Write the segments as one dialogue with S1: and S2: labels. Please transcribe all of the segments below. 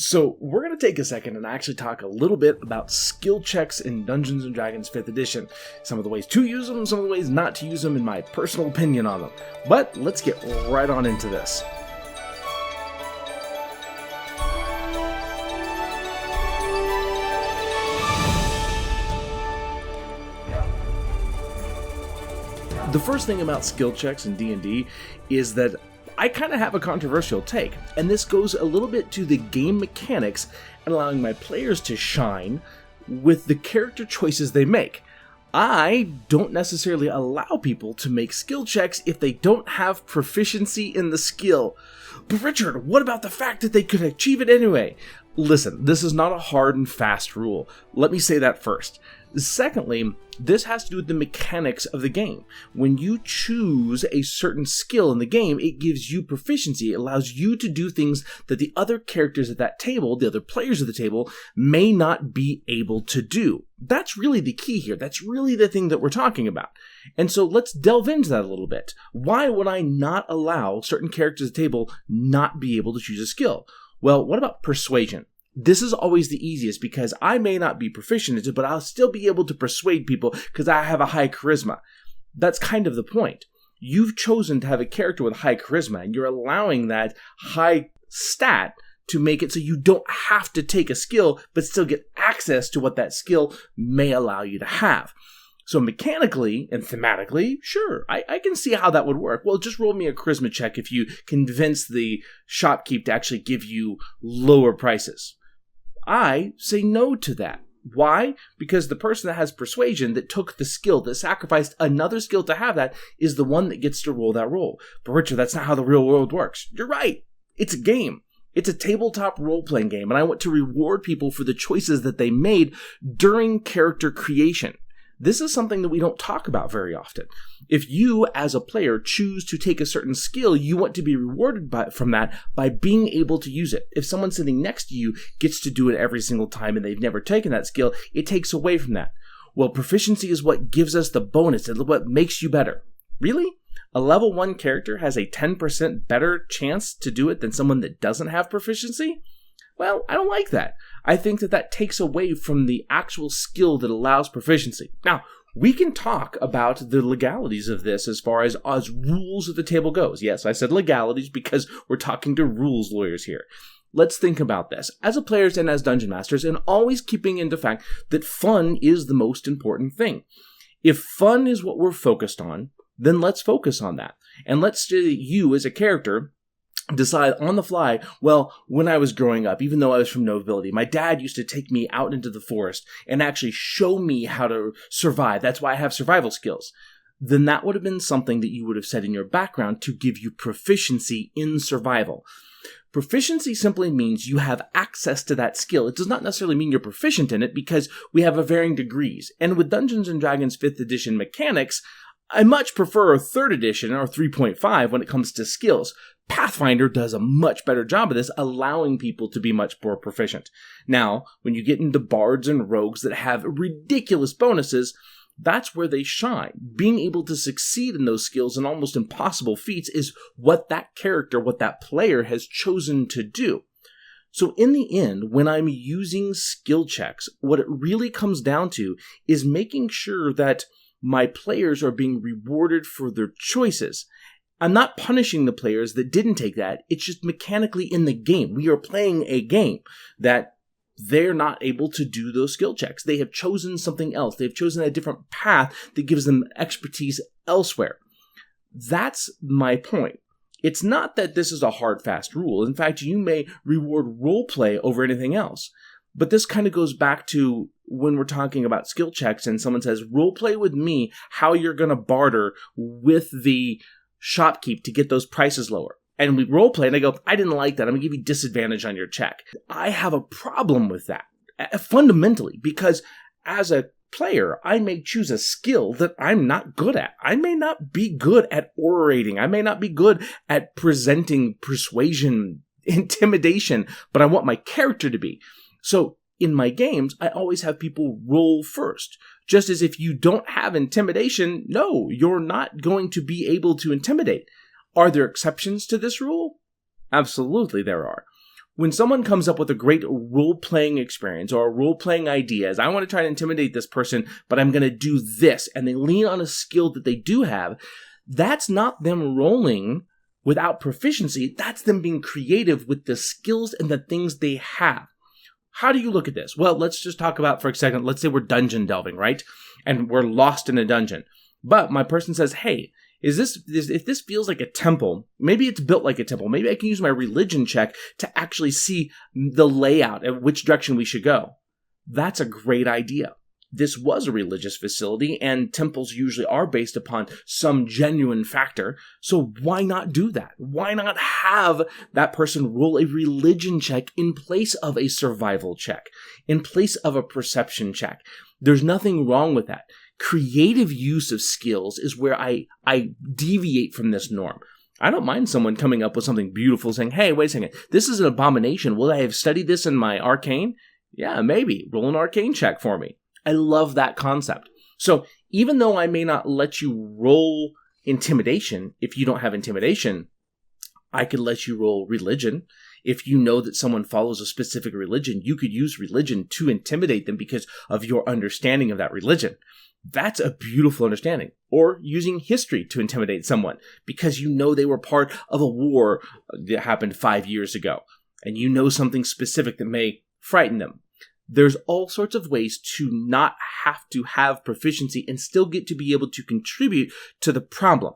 S1: So we're going to take a second and actually talk a little bit about skill checks in Dungeons & Dragons 5th edition. Some of the ways to use them, some of the ways not to use them, and my personal opinion on them. But let's get right on into this. The first thing about skill checks in D&D is that I kind of have a controversial take, and this goes a little bit to the game mechanics and allowing my players to shine with the character choices they make. I don't necessarily allow people to make skill checks if they don't have proficiency in the skill. But Richard, what about the fact that they could achieve it anyway? Listen, this is not a hard and fast rule. Let me say that first. Secondly, this has to do with the mechanics of the game. When you choose a certain skill in the game, it gives you proficiency. It allows you to do things that the other characters at that table, the other players at the table, may not be able to do. That's really the key here. That's really the thing that we're talking about. And so let's delve into that a little bit. Why would I not allow certain characters at the table not be able to choose a skill? Well, what about persuasion? This is always the easiest because I may not be proficient in it, but I'll still be able to persuade people because I have a high charisma. That's kind of the point. You've chosen to have a character with high charisma, and you're allowing that high stat to make it so you don't have to take a skill, but still get access to what that skill may allow you to have. So mechanically and thematically, sure, I can see how that would work. Well, just roll me a charisma check if you convince the shopkeep to actually give you lower prices. I say no to that. Why? Because the person that has persuasion, that took the skill, that sacrificed another skill to have that, is the one that gets to roll that roll. But Richard, that's not how the real world works. You're right. It's a game. It's a tabletop role-playing game, and I want to reward people for the choices that they made during character creation. This is something that we don't talk about very often. If you, as a player, choose to take a certain skill, you want to be rewarded from that by being able to use it. If someone sitting next to you gets to do it every single time and they've never taken that skill, it takes away from that. Well, proficiency is what gives us the bonus. It's what makes you better. Really? A level 1 character has a 10% better chance to do it than someone that doesn't have proficiency? Well, I don't like that. I think that takes away from the actual skill that allows proficiency. Now, we can talk about the legalities of this as far as rules at the table goes. Yes, I said legalities because we're talking to rules lawyers here. Let's think about this. As a players and as dungeon masters, and always keeping in the fact that fun is the most important thing. If fun is what we're focused on, then let's focus on that. And let's say you as a character decide on the fly, well, when I was growing up, even though I was from nobility, my dad used to take me out into the forest and actually show me how to survive. That's why I have survival skills. Then that would have been something that you would have said in your background to give you proficiency in survival. Proficiency simply means you have access to that skill. It does not necessarily mean you're proficient in it because we have varying degrees. And with Dungeons & Dragons 5th edition mechanics, I much prefer a 3rd edition or 3.5 when it comes to skills. Pathfinder does a much better job of this, allowing people to be much more proficient. Now, when you get into bards and rogues that have ridiculous bonuses, that's where they shine. Being able to succeed in those skills and almost impossible feats is what that character, what that player has chosen to do. So in the end, when I'm using skill checks, what it really comes down to is making sure that my players are being rewarded for their choices. I'm not punishing the players that didn't take that. It's just mechanically in the game. We are playing a game that they're not able to do those skill checks. They have chosen something else. They've chosen a different path that gives them expertise elsewhere. That's my point. It's not that this is a hard, fast rule. In fact, you may reward roleplay over anything else. But this kind of goes back to when we're talking about skill checks and someone says, roleplay with me how you're going to barter with the shopkeep to get those prices lower. And we roleplay and I go, I didn't like that. I'm going to give you disadvantage on your check. I have a problem with that fundamentally because as a player, I may choose a skill that I'm not good at. I may not be good at orating. I may not be good at presenting persuasion, intimidation, but I want my character to be. So in my games, I always have people roll first. Just as if you don't have intimidation, no, you're not going to be able to intimidate. Are there exceptions to this rule? Absolutely there are. When someone comes up with a great role-playing experience or a role-playing idea, as I want to try to intimidate this person, but I'm going to do this, and they lean on a skill that they do have, that's not them rolling without proficiency. That's them being creative with the skills and the things they have. How do you look at this? Well, let's just talk about for a second. Let's say we're dungeon delving, right? And we're lost in a dungeon. But my person says, hey, if this feels like a temple, maybe it's built like a temple. Maybe I can use my religion check to actually see the layout and which direction we should go. That's a great idea. This was a religious facility, and temples usually are based upon some genuine factor. So why not do that? Why not have that person roll a religion check in place of a survival check, in place of a perception check? There's nothing wrong with that. Creative use of skills is where I deviate from this norm. I don't mind someone coming up with something beautiful saying, hey, wait a second, this is an abomination. Will I have studied this in my arcane? Yeah, maybe. Roll an arcane check for me. I love that concept. So even though I may not let you roll intimidation, if you don't have intimidation, I could let you roll religion. If you know that someone follows a specific religion, you could use religion to intimidate them because of your understanding of that religion. That's a beautiful understanding. Or using history to intimidate someone because you know they were part of a war that happened 5 years ago, and you know something specific that may frighten them. There's all sorts of ways to not have to have proficiency and still get to be able to contribute to the problem.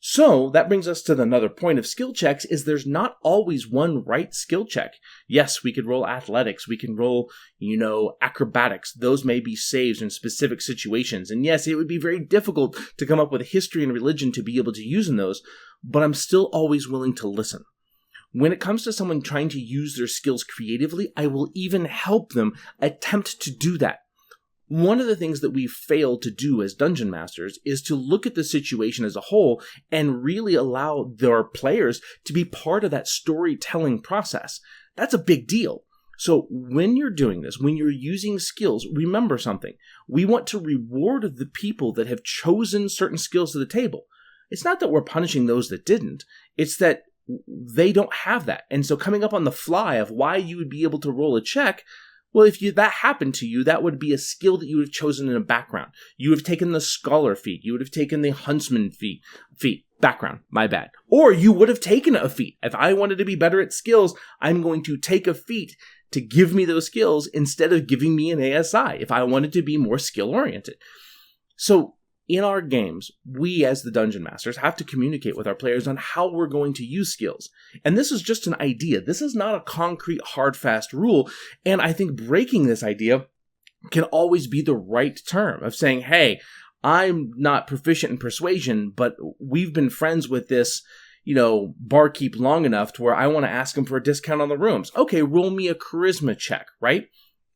S1: So that brings us to another point of skill checks is there's not always one right skill check. Yes, we could roll athletics. We can roll, acrobatics. Those may be saves in specific situations. And yes, it would be very difficult to come up with history and religion to be able to use in those, but I'm still always willing to listen. When it comes to someone trying to use their skills creatively, I will even help them attempt to do that. One of the things that we fail to do as dungeon masters is to look at the situation as a whole and really allow their players to be part of that storytelling process. That's a big deal. So when you're doing this, when you're using skills, remember something. We want to reward the people that have chosen certain skills to the table. It's not that we're punishing those that didn't. It's that they don't have that. And so coming up on the fly of why you would be able to roll a check, well, if that happened to you, that would be a skill that you would have chosen in a background. You would have taken the scholar feat. You would have taken the huntsman feat. Background, my bad. Or you would have taken a feat. If I wanted to be better at skills, I'm going to take a feat to give me those skills instead of giving me an ASI if I wanted to be more skill-oriented. So in our games, we as the Dungeon Masters have to communicate with our players on how we're going to use skills. And this is just an idea. This is not a concrete, hard, fast rule. And I think breaking this idea can always be the right term of saying, hey, I'm not proficient in persuasion, but we've been friends with this, barkeep long enough to where I want to ask him for a discount on the rooms. Okay, roll me a charisma check, right?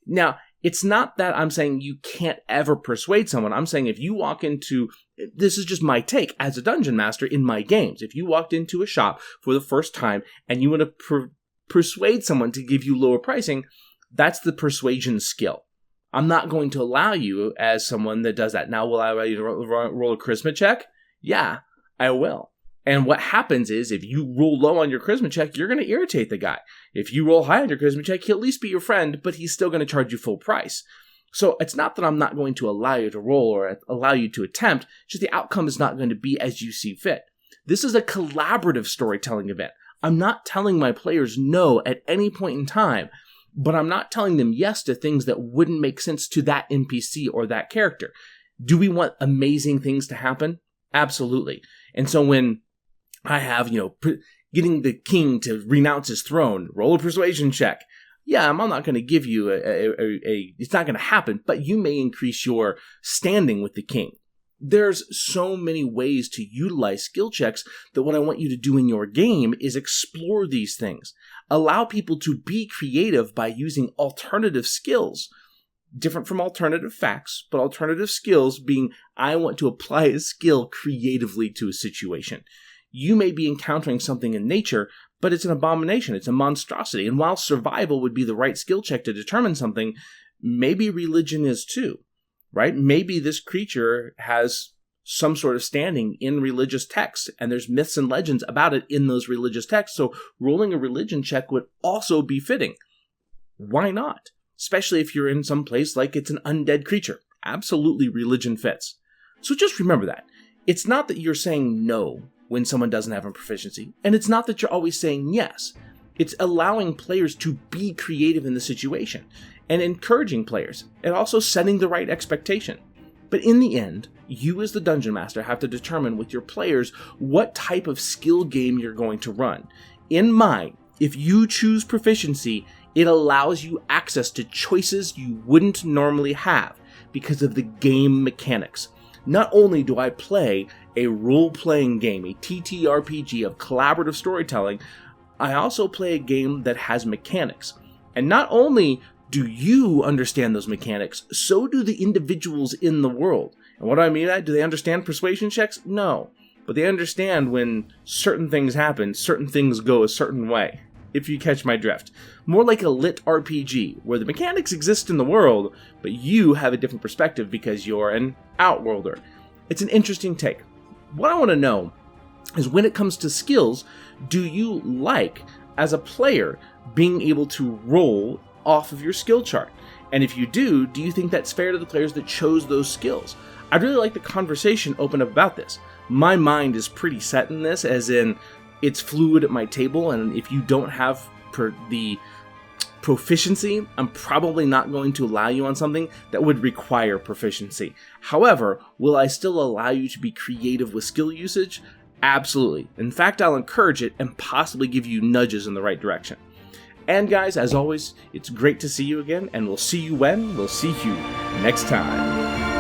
S1: Now, it's not that I'm saying you can't ever persuade someone. I'm saying if you walk into, this is just my take as a dungeon master in my games. If you walked into a shop for the first time and you want to persuade someone to give you lower pricing, that's the persuasion skill. I'm not going to allow you as someone that does that. Now, will I allow you to roll a charisma check? Yeah, I will. And what happens is if you roll low on your charisma check, you're going to irritate the guy. If you roll high on your charisma check, he'll at least be your friend, but he's still going to charge you full price. So it's not that I'm not going to allow you to roll or allow you to attempt, just the outcome is not going to be as you see fit. This is a collaborative storytelling event. I'm not telling my players no at any point in time, but I'm not telling them yes to things that wouldn't make sense to that NPC or that character. Do we want amazing things to happen? Absolutely. And so when I have, getting the king to renounce his throne, roll a persuasion check. Yeah, I'm not going to give you it's not going to happen, but you may increase your standing with the king. There's so many ways to utilize skill checks that what I want you to do in your game is explore these things. Allow people to be creative by using alternative skills. Different from alternative facts, but alternative skills being I want to apply a skill creatively to a situation. You may be encountering something in nature, but it's an abomination. It's a monstrosity. And while survival would be the right skill check to determine something, maybe religion is too, right? Maybe this creature has some sort of standing in religious texts, and there's myths and legends about it in those religious texts, so rolling a religion check would also be fitting. Why not? Especially if you're in some place like it's an undead creature. Absolutely, religion fits. So just remember that. It's not that you're saying no when someone doesn't have a proficiency, and it's not that you're always saying yes. It's allowing players to be creative in the situation, and encouraging players, and also setting the right expectation. But in the end, you as the Dungeon Master have to determine with your players what type of skill game you're going to run. In mine, if you choose Proficiency, it allows you access to choices you wouldn't normally have because of the game mechanics. Not only do I play a role-playing game, a TTRPG of collaborative storytelling, I also play a game that has mechanics. And not only do you understand those mechanics, so do the individuals in the world. And what do I mean by that? Do they understand persuasion checks? No. But they understand when certain things happen, certain things go a certain way. If you catch my drift. More like a lit RPG, where the mechanics exist in the world, but you have a different perspective because you're an outworlder. It's an interesting take. What I want to know is, when it comes to skills, do you like, as a player, being able to roll off of your skill chart? And if you do you think that's fair to the players that chose those skills? I'd really like the conversation open up about this. My mind is pretty set in this, as in, it's fluid at my table, and if you don't have the proficiency, I'm probably not going to allow you on something that would require proficiency. However, will I still allow you to be creative with skill usage? Absolutely. In fact, I'll encourage it and possibly give you nudges in the right direction. And guys, as always, it's great to see you again, and we'll see you when? We'll see you next time.